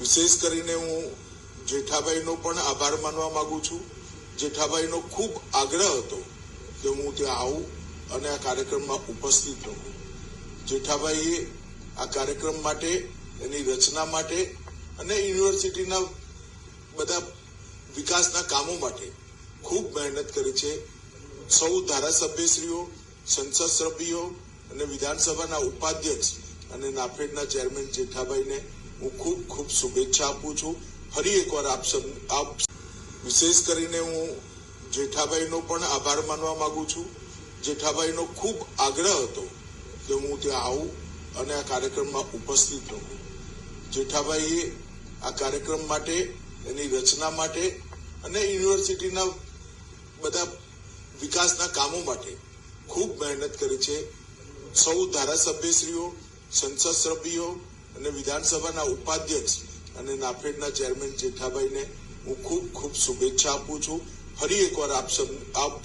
વિશેષ કરીને હું જેઠાભાઈનો પણ આભાર માનવા માંગુ છું. જેઠાભાઈનો ખૂબ આગ્રહ હતો કે હું ત્યાં આવું અને આ કાર્યક્રમમાં ઉપસ્થિત રહું. જેઠાભાઈએ આ કાર્યક્રમ માટે, એની રચના માટે અને યુનિવર્સિટીના બધા વિકાસના કામો માટે ખૂબ મહેનત કરી છે. સૌ ધારાસભ્યશ્રીઓ, સંસદ સભ્યો અને વિધાનસભાના ઉપાધ્યક્ષ અને નાફેડના ચેરમેન જેઠાભાઈને હું ખૂબ ખૂબ શુભેચ્છા આપું છું. ફરી એકવાર આપ વિશેષ કરીને હું જેઠાભાઈનો પણ આભાર માનવા માંગુ છું. જેઠાભાઈનો ખૂબ આગ્રહ હતો કે હું ત્યાં આવું અને આ કાર્યક્રમમાં ઉપસ્થિત રહું. જેઠાભાઈએ આ કાર્યક્રમ માટે, એની રચના માટે અને યુનિવર્સિટીના બધા વિકાસના કામો માટે ખૂબ મહેનત કરી છે. સૌ ધારાસભ્યશ્રીઓ, સંસદ સભ્યો અને વિધાનસભાના ઉપાધ્યક્ષ અને નાફેડના ચેરમેન જેઠાભાઈને હું ખૂબ ખૂબ શુભેચ્છા આપું છું. ફરી એકવાર આપ